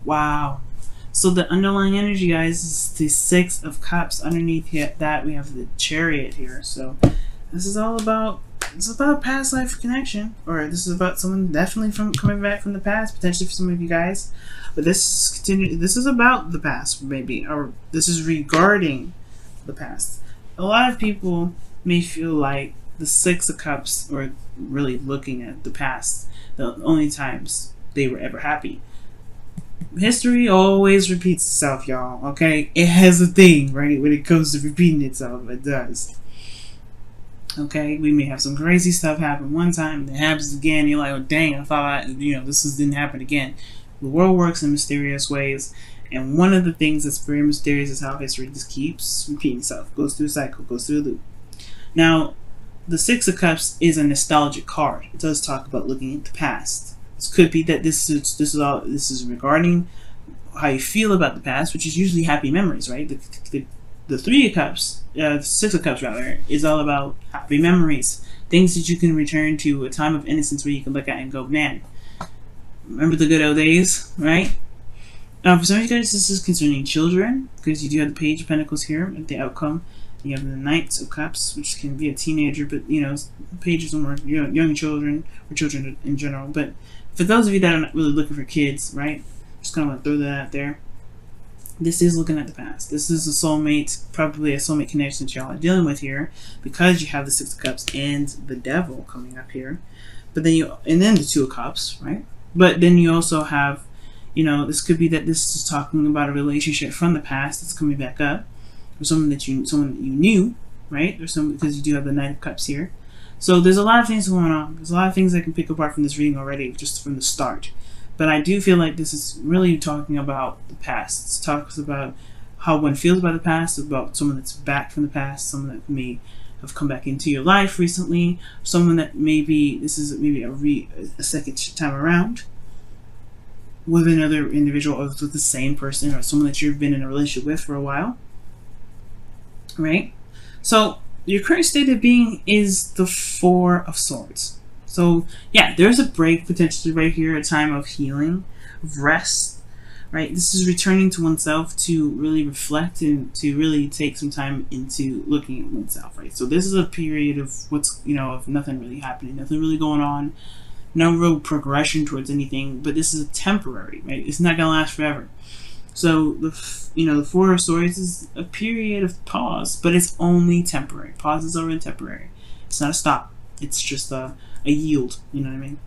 Wow. So the underlying energy, guys, is the Six of Cups. Underneath that, we have the Chariot here. So this is all about, it's about past life connection, or this is about someone definitely from coming back from the past, potentially for some of you guys. But this is about the past, maybe, or this is regarding the past. A lot of people may feel like the Six of Cups are really looking at the past, the only times they were ever happy. History always repeats itself, y'all, okay? It has a thing, right? When it comes to repeating itself, it does. Okay, we may have some crazy stuff happen one time, and it happens again. You're like, oh dang, I thought didn't happen again. The world works in mysterious ways, and one of the things that's very mysterious is how history just keeps repeating itself, goes through a cycle, goes through a loop. Now, the Six of Cups is a nostalgic card. It does talk about looking at the past. This could be that this is regarding how you feel about the past, which is usually happy memories, right? The Three of Cups, the Six of Cups rather, is all about happy memories, things that you can return to, a time of innocence where you can look at and go, man, remember the good old days, right? For some of you guys, this is concerning children, because you do have the Page of Pentacles here at the outcome. You have the Knights of Cups, which can be a teenager, but pages are more young children, or children in general. But for those of you that are not really looking for kids, right? Just kind of want to throw that out there. This is looking at the past. This is a soulmate, probably a soulmate connection that y'all are dealing with here, because you have the Six of Cups and the Devil coming up here. But then then the Two of Cups, right? But then you also have, this could be that this is talking about a relationship from the past that's coming back up, or someone that you knew, right? Or because you do have the Knight of Cups here. So there's a lot of things going on. There's a lot of things I can pick apart from this reading already, just from the start. But I do feel like this is really talking about the past. It talks about how one feels about the past, about someone that's back from the past, someone that may have come back into your life recently, someone that this is maybe a second time around with another individual, or with the same person, or someone that you've been in a relationship with for a while, right? So your current state of being is the Four of Swords. So yeah, there's a break potentially right here, a time of healing, of rest, right? This is returning to oneself to really reflect and to really take some time into looking at oneself, right? So this is a period of of nothing really happening, nothing really going on, no real progression towards anything, but this is temporary, right? It's not gonna last forever. So the Four of Swords is a period of pause, but it's only temporary. Pauses are temporary. It's not a stop. It's just a yield, you know what I mean?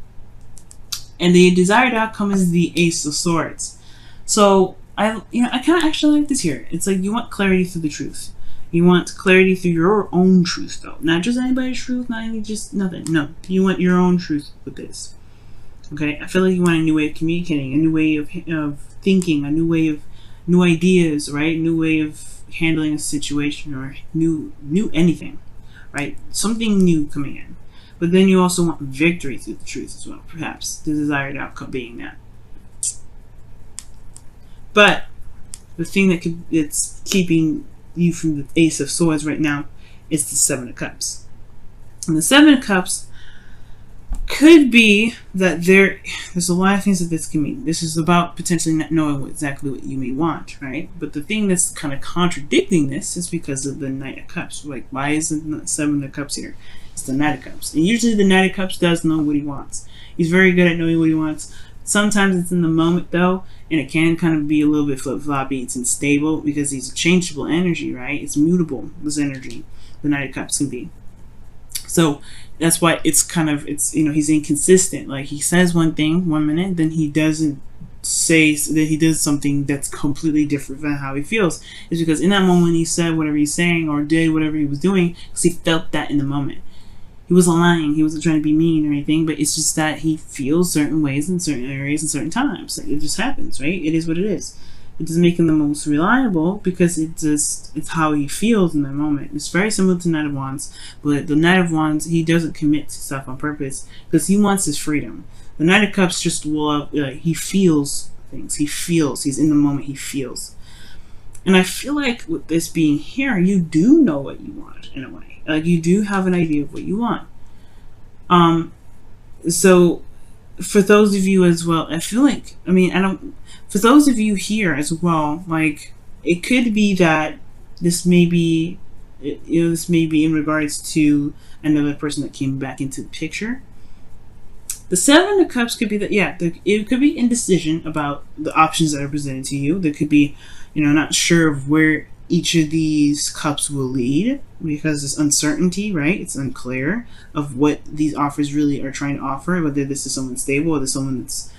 And the desired outcome is the Ace of Swords. So I kind of actually like this here. It's like you want clarity through the truth. You want clarity through your own truth, though. Not just anybody's truth, not any just nothing. No, you want your own truth with this. Okay, I feel like you want a new way of communicating, a new way of thinking, a new ideas, right? New way of handling a situation, or new anything, right? Something new coming in. But then you also want victory through the truth as well, perhaps the desired outcome being that. But the thing that's keeping you from the Ace of Swords right now is the Seven of Cups. And the Seven of Cups could be that there's a lot of things that this can mean. This is about potentially not knowing exactly what you may want, right? But the thing that's kind of contradicting this is because of the Knight of Cups. Like, why isn't the Seven of Cups here? It's the Knight of Cups. And usually the Knight of Cups does know what he wants. He's very good at knowing what he wants. Sometimes it's in the moment, though, and it can kind of be a little bit flip-floppy. It's unstable because he's a changeable energy, right? It's mutable, this energy. The Knight of Cups can be. So that's why he's inconsistent. Like, he says one thing one minute, then he doesn't say that he does something that's completely different from how he feels. It's because in that moment he said whatever he's saying or did whatever he was doing because he felt that in the moment. He wasn't lying. He wasn't trying to be mean or anything, but it's just that he feels certain ways in certain areas and certain times. Like, it just happens, right? It is what it is. It doesn't make him the most reliable because it's how he feels in that moment. It's very similar to Knight of Wands, but the Knight of Wands, he doesn't commit to stuff on purpose because he wants his freedom. The Knight of Cups just he feels things. He feels. He's in the moment. He feels. And I feel like with this being here, you do know what you want in a way. Like, you do have an idea of what you want. So for those of you as well, I feel like, For those of you here as well, like, it could be that this may be, this may be in regards to another person that came back into the picture. The Seven of Cups could be that, yeah, it could be indecision about the options that are presented to you. There could be, not sure of where each of these cups will lead, because it's uncertainty, right? It's unclear of what these offers really are trying to offer, whether this is someone stable or this someone that's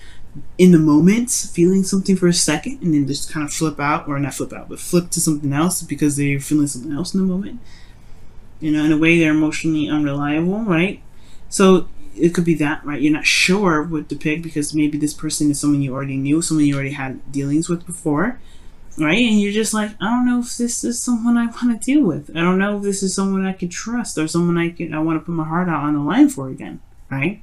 in the moment feeling something for a second and then just kind of flip out, or not flip out, but flip to something else because they're feeling something else in the moment. In a way, they're emotionally unreliable, right? So it could be that, right? You're not sure what to pick because maybe this person is someone you already knew, someone you already had dealings with before, right? And you're just like, I don't know if this is someone I want to deal with. I don't know if this is someone I can trust or someone I want to put my heart out on the line for again, right?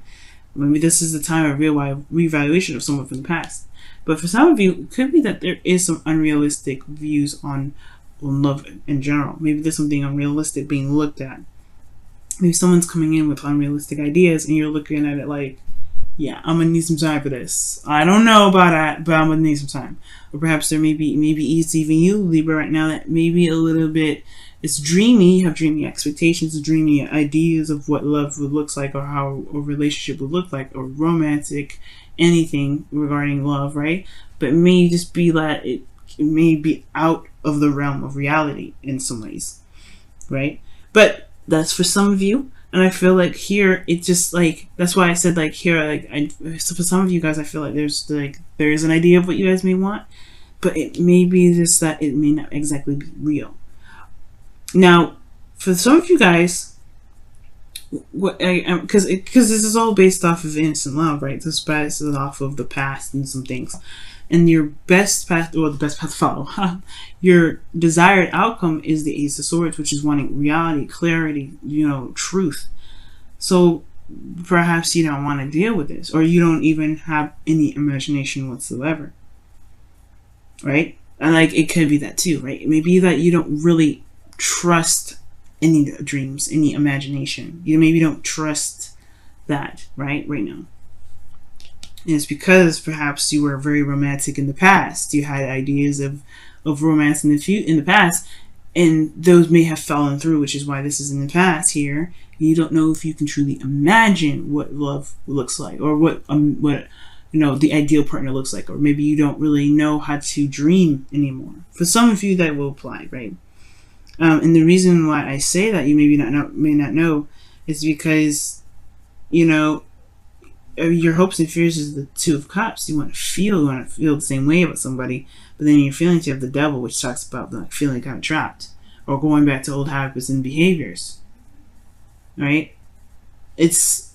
Maybe this is the time of reevaluation of someone from the past. But for some of you, it could be that there is some unrealistic views on love in general. Maybe there's something unrealistic being looked at. Maybe someone's coming in with unrealistic ideas and you're looking at it like, yeah, I'm gonna need some time for this. I don't know about that, but I'm gonna need some time. Or perhaps there maybe it's even you, Libra, right now, that maybe a little bit, it's dreamy. You have dreamy expectations, dreamy ideas of what love would look like, or how a relationship would look like, or romantic, anything regarding love, right? But it may just be that it may be out of the realm of reality in some ways, right? But that's for some of you, and I feel like here it's just like, that's why I said like here, like so for some of you guys, I feel like there's an idea of what you guys may want, but it may be just that it may not exactly be real. Now, for some of you guys, what because this is all based off of innocent love, right? This is off of the past and some things. And your best path, or the best path to follow, your desired outcome is the Ace of Swords, which is wanting reality, clarity, truth. So perhaps you don't want to deal with this, or you don't even have any imagination whatsoever, right? And like, it could be that too, right? It may be that you don't really trust any dreams, any imagination. You maybe don't trust that, right now. And it's because perhaps you were very romantic in the past. You had ideas of romance in the past, and those may have fallen through, which is why this is in the past here. You don't know if you can truly imagine what love looks like, or what the ideal partner looks like, or maybe you don't really know how to dream anymore. For some of you, that will apply, right? And the reason why I say that you may not know is because your hopes and fears is the Two of Cups. You want to feel the same way about somebody, but then in your feelings you have the Devil, which talks about like feeling kind of trapped or going back to old habits and behaviors. Right? It's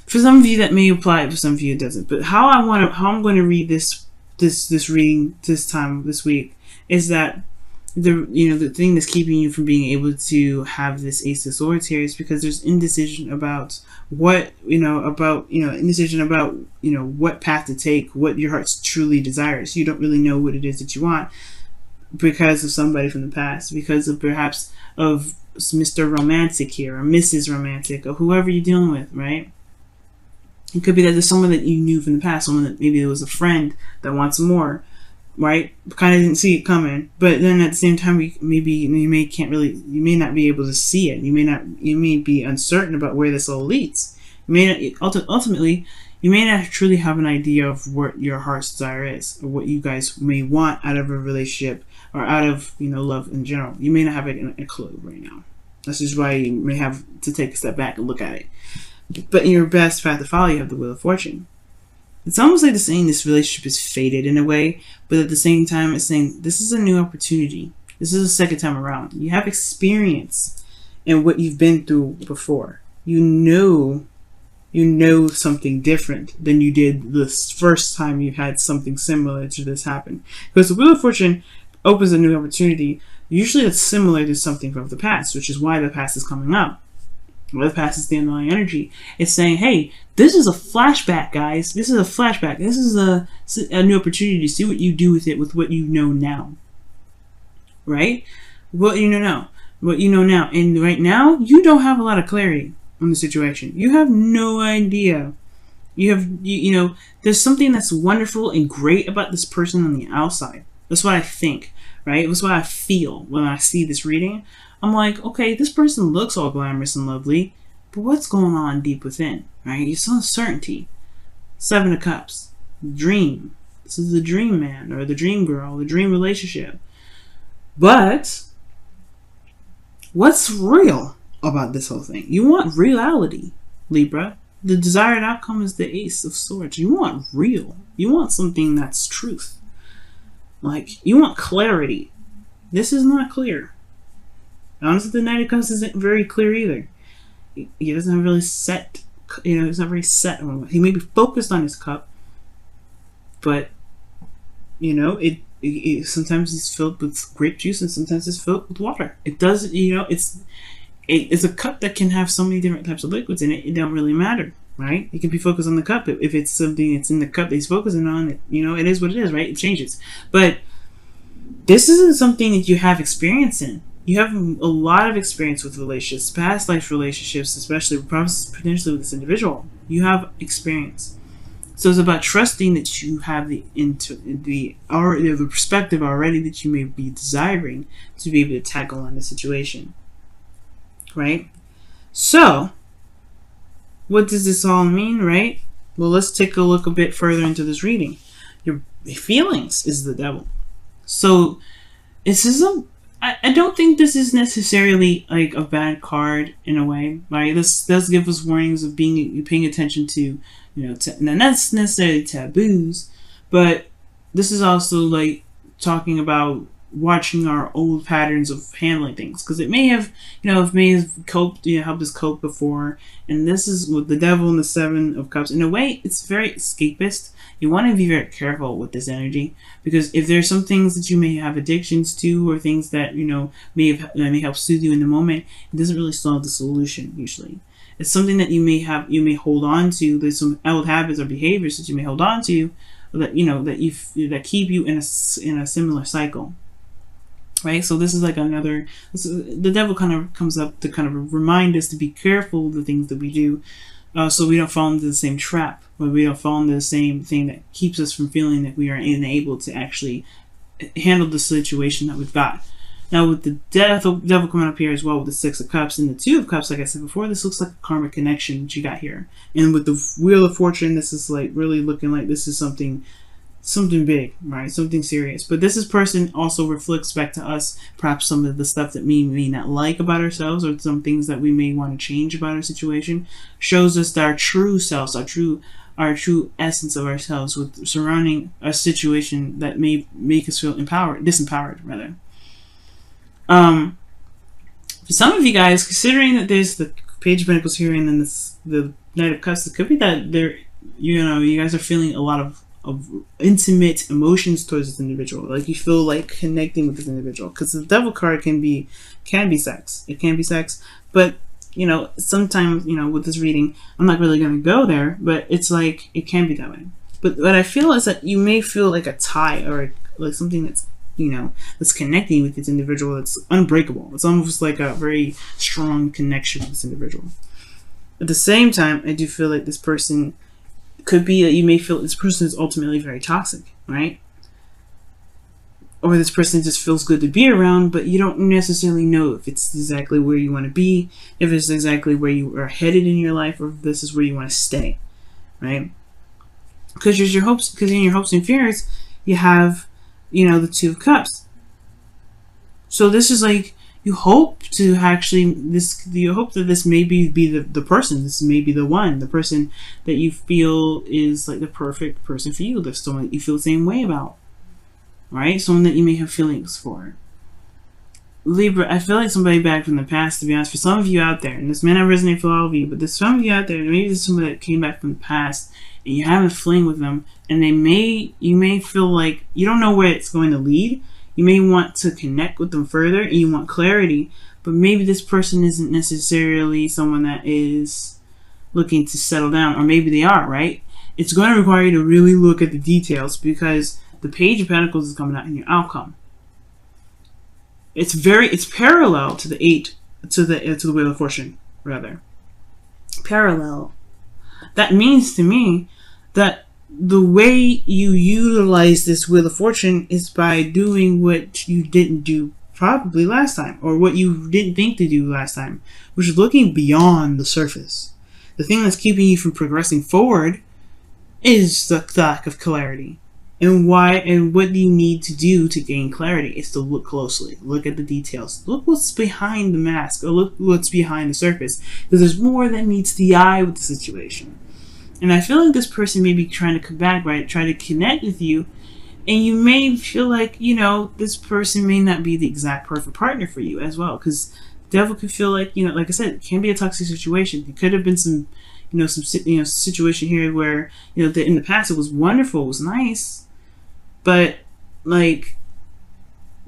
for some of you that may apply, for some of you it doesn't. But how I'm going to read this reading this week is that the thing that's keeping you from being able to have this Ace of Swords here is because there's indecision about indecision about what path to take, what your heart truly desires. You don't really know what it is that you want because of somebody from the past, because of perhaps of Mr. Romantic here, or Mrs. Romantic, or whoever you're dealing with, right? It could be that there's someone that you knew from the past, someone that maybe it was a friend that wants more, right? Kind of didn't see it coming, but then at the same time, you may not be able to see it. You may be uncertain about where this all leads. Ultimately, you may not truly have an idea of what your heart's desire is, or what you guys may want out of a relationship, or out of love in general. You may not have a clue right now. This is why you may have to take a step back and look at it. But in your best path to follow, you have the Wheel of Fortune. It's almost like the saying this relationship is fated in a way, but at the same time it's saying this is a new opportunity. This is a second time around. You have experience in what you've been through before. You know something different than you did this first time you had something similar to this happen. Because the Wheel of Fortune opens a new opportunity. Usually it's similar to something from the past, which is why the past is coming up. Where the past is the underlying energy. It's saying, hey, this is a flashback, guys. This is a flashback. This is a new opportunity to see what you do with it, with what you know now. Right? What you know now. What you know now. And right now, you don't have a lot of clarity on the situation. You have no idea You know, there's something that's wonderful and great about this person on the outside. That's what I think, right? That's what I feel when I see this reading. I'm like, okay, this person looks all glamorous and lovely, but what's going on deep within, right? It's uncertainty. Seven of Cups, dream. This is the dream man or the dream girl, the dream relationship. But what's real about this whole thing? You want reality, Libra. The desired outcome is the Ace of Swords. You want real. You want something that's truth. Like, you want clarity. This is not clear. Honestly, the Knight of Cups isn't very clear either. He doesn't have really set, you know, he's not very set on. He may be focused on his cup, but, you know, it sometimes he's filled with grape juice and sometimes it's filled with water. It doesn't, you know, it's a cup that can have so many different types of liquids in it. It don't really matter, right? He can be focused on the cup. If it's something that's in the cup that he's focusing on, it, you know, it is what it is, right? It changes. But this isn't something that you have experience in. You have a lot of experience with relationships, past life relationships, especially potentially with this individual. You have experience. So it's about trusting that you have the perspective already that you may be desiring to be able to tackle on the situation. Right? So, what does this all mean, right? Well, let's take a look a bit further into this reading. Your feelings is the devil. So, this is I don't think this is necessarily like a bad card in a way, right? This does give us warnings of paying attention to, you know, not necessarily taboos, but this is also like talking about watching our old patterns of handling things, because it may have, you know, coped, you know, helped us cope before. And this is with the devil and the Seven of Cups. In a way, it's very escapist. You want to be very careful with this energy, because if there's some things that you may have addictions to, or things that, you know, may help soothe you in the moment, it doesn't really solve the solution usually. It's something that you may hold on to. There's some old habits or behaviors that you may hold on to that, you know, that keep you in a similar cycle. Right, so this is like the devil kind of comes up to kind of remind us to be careful of the things that we do, so we don't fall into the same trap, or we don't fall into the same thing that keeps us from feeling that we are unable to actually handle the situation that we've got. Now, with the devil coming up here as well, with the Six of Cups and the Two of Cups, like I said before, this looks like a karmic connection that you got here. And with the Wheel of Fortune, this is like really looking like this is something big, right? Something serious. But this person also reflects back to us perhaps some of the stuff that we may not like about ourselves, or some things that we may want to change about our situation. Shows us our true selves, our true essence of ourselves, with surrounding a situation that may make us feel disempowered rather. For some of you guys, considering that there's the Page of Pentacles here and then the Knight of Cups, it could be that you guys are feeling a lot of intimate emotions towards this individual. Like, you feel like connecting with this individual, because the devil card can be sex. It can be sex, but, you know, sometimes, you know, with this reading, I'm not really going to go there, but it's like it can be that way. But what I feel is that you may feel like a tie, or like something that's, you know, that's connecting with this individual that's unbreakable. It's almost like a very strong connection with this individual. At the same time, I do feel like this person could be that you may feel this person is ultimately very toxic, right? Or this person just feels good to be around, but you don't necessarily know if it's exactly where you want to be, if it's exactly where you are headed in your life, or if this is where you want to stay, right? Because in your hopes and fears, you have, you know, the Two of Cups. So this is like, you hope to actually, you hope that this may be the person, this may be the person that you feel is like the perfect person for you, there's someone that you feel the same way about, right? Someone that you may have feelings for. Libra, I feel like somebody back from the past, to be honest, for some of you out there, and this may not resonate for all of you, but there's some of you out there, maybe there's somebody that came back from the past, and you have a fling with them, and you may feel like you don't know where it's going to lead. You may want to connect with them further, and you want clarity, but maybe this person isn't necessarily someone that is looking to settle down, or maybe they are, right? It's going to require you to really look at the details, because the Page of Pentacles is coming out in your outcome. It's parallel to the Wheel of Fortune, rather. Parallel. that means to me that the way you utilize this Wheel of Fortune is by doing what you didn't do probably last time, or what you didn't think to do last time, which is looking beyond the surface. The thing that's keeping you from progressing forward is the lack of clarity. And what you need to do to gain clarity is to look closely, look at the details, look what's behind the mask, or look what's behind the surface, because there's more that meets the eye with the situation. And I feel like this person may be trying to come back, right? Try to connect with you, and you may feel like, this person may not be the exact perfect partner for you as well, because devil could feel like, like I said, it can be a toxic situation. It could have been some situation here where, in the past it was wonderful, it was nice, but like,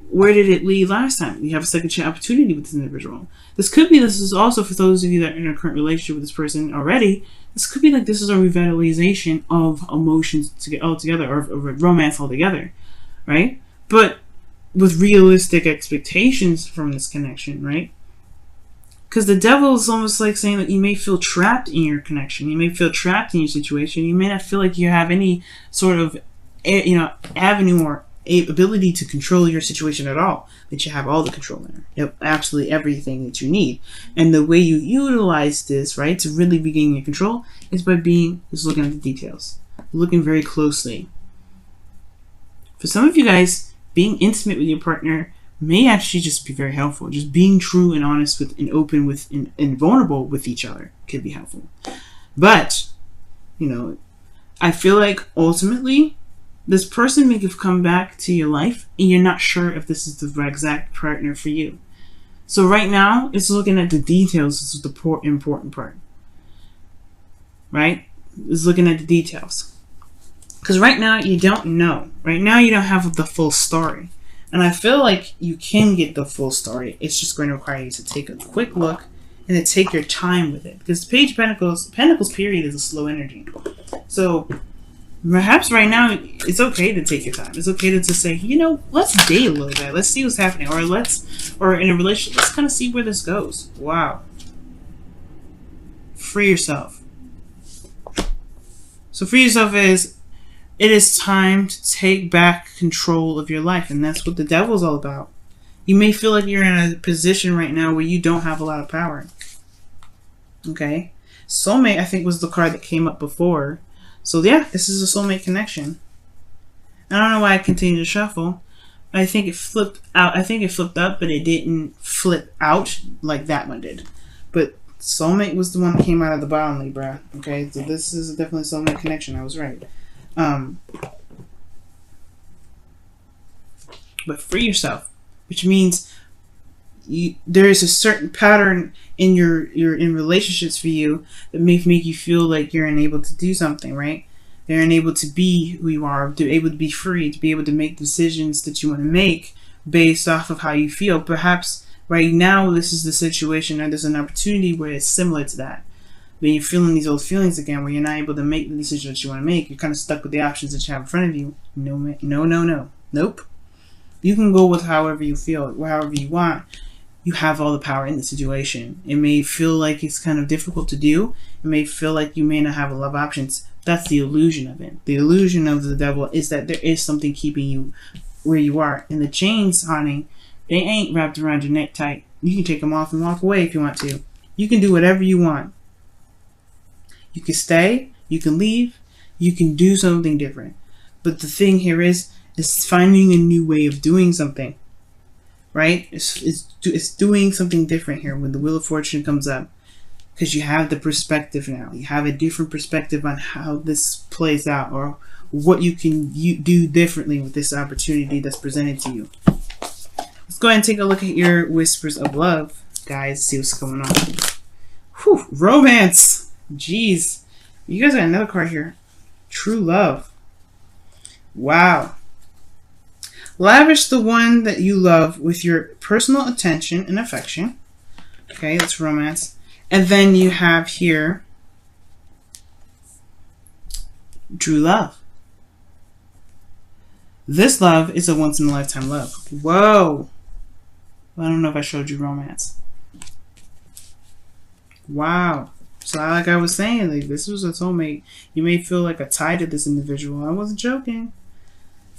where did it lead last time? You have a second chance opportunity with this individual. This is also for those of you that are in a current relationship with this person already. This could be like this is a revitalization of emotions altogether, or romance altogether, right? But with realistic expectations from this connection, right? Because the devil is almost like saying that you may feel trapped in your connection. You may feel trapped in your situation. You may not feel like you have any sort of, avenue or ability to control your situation at all. That you have all the control there. You have absolutely everything that you need. And the way you utilize this, right, to really begin your control is by looking at the details. Looking very closely. For some of you guys, being intimate with your partner may actually just be very helpful. Just being true and honest with and open with and vulnerable with each other could be helpful. But, I feel like ultimately this person may have come back to your life and you're not sure if this is the exact partner for you. So right now, it's looking at the details. This is the important part. Right? It's looking at the details. Because right now, you don't know. Right now, you don't have the full story. And I feel like you can get the full story. It's just going to require you to take a quick look and to take your time with it. Because Page of Pentacles period is a slow energy. So perhaps right now it's okay to take your time. It's okay to just say, let's date a little bit. Let's see what's happening. Or in a relationship, let's kind of see where this goes. Wow. Free yourself. So free yourself it is time to take back control of your life. And that's what the devil's all about. You may feel like you're in a position right now where you don't have a lot of power. Okay? Soulmate, I think, was the card that came up before. So yeah, this is a soulmate connection. I don't know why I continue to shuffle. I think it flipped out. I think it flipped up, but it didn't flip out like that one did. But soulmate was the one that came out of the bottom, Libra. Okay, so this is definitely a soulmate connection. I was right. But free yourself, which means there is a certain pattern in in relationships for you that may make you feel like you're unable to do something, right? They're unable to be who you are, to be able to be free, to be able to make decisions that you want to make based off of how you feel. Perhaps right now this is the situation, or there's an opportunity where it's similar to that. When you're feeling these old feelings again, where you're not able to make the decision that you want to make, you're kind of stuck with the options that you have in front of you. Nope. You can go with however you feel, however you want. You have all the power in the situation. It may feel like it's kind of difficult to do. It may feel like you may not have a lot of options. That's the illusion of it. The illusion of the devil is that there is something keeping you where you are. And the chains, honey, they ain't wrapped around your neck tight. You can take them off and walk away if you want to. You can do whatever you want. You can stay, you can leave, you can do something different. But the thing here is finding a new way of doing something. Right? It's doing something different here when the Wheel of Fortune comes up. Because you have the perspective now. You have a different perspective on how this plays out, or what you can do differently with this opportunity that's presented to you. Let's go ahead and take a look at your whispers of love, guys. See what's going on. Whew, romance. Jeez. You guys got another card here. True love. Wow. Lavish the one that you love with your personal attention and affection. Okay, that's romance. And then you have here true love. This love is a once-in-a-lifetime love. Whoa. I don't know if I showed you romance. Wow. So like I was saying, like this was a soulmate. You may feel like a tie to this individual. I wasn't joking.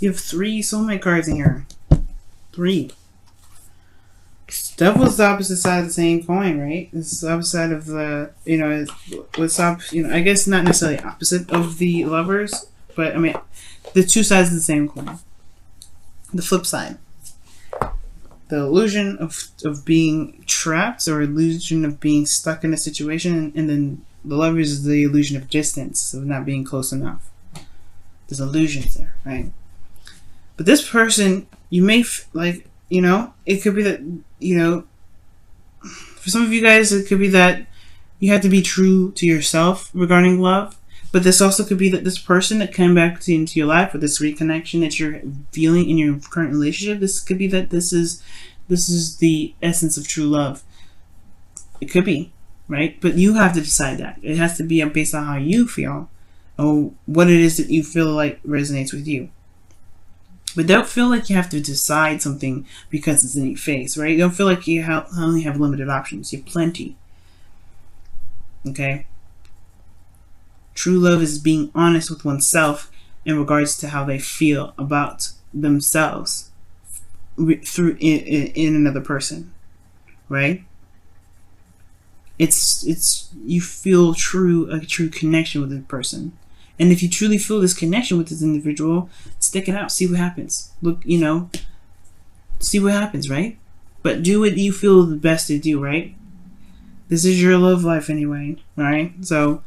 You have 3 soulmate cards in here. 3. Devil's the opposite side of the same coin, right? It's the opposite side of the, what's up, I guess not necessarily opposite of the lovers, but I mean, the 2 sides of the same coin. The flip side. The illusion of being trapped, or illusion of being stuck in a situation, and then the lovers is the illusion of distance, of not being close enough. There's illusions there, right? But this person, you may, it could be that, for some of you guys, it could be that you have to be true to yourself regarding love. But this also could be that this person that came back into your life, with this reconnection that you're feeling in your current relationship, this could be that this is the essence of true love. It could be, right? But you have to decide that. It has to be based on how you feel, or what it is that you feel like resonates with you. But don't feel like you have to decide something because it's in your face, right? Don't feel like you only have limited options. You have plenty. Okay? True love is being honest with oneself in regards to how they feel about themselves through in another person, right? It's you feel a true connection with the person. And if you truly feel this connection with this individual, stick it out, see what happens. Look, see what happens, right? But do what you feel the best to do, right? This is your love life anyway, right? So,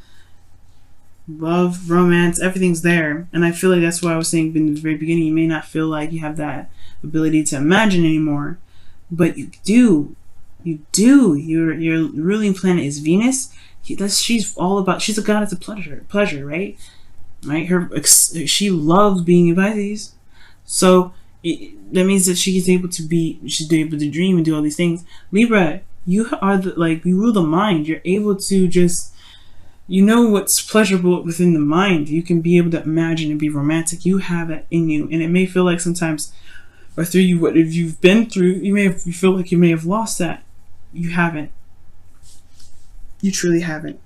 love, romance, everything's there. And I feel like that's why I was saying in the very beginning, you may not feel like you have that ability to imagine anymore. But you do. You do. Your ruling planet is Venus. She's a goddess of pleasure, right? Right? She loves being in Pisces, so that means that she's able to dream and do all these things. Libra, you rule the mind. You're able to just, what's pleasurable within the mind. You can be able to imagine and be romantic. You have that in you, and it may feel like sometimes, or through you, what if you've been through, you feel like you may have lost that. You haven't. You truly haven't.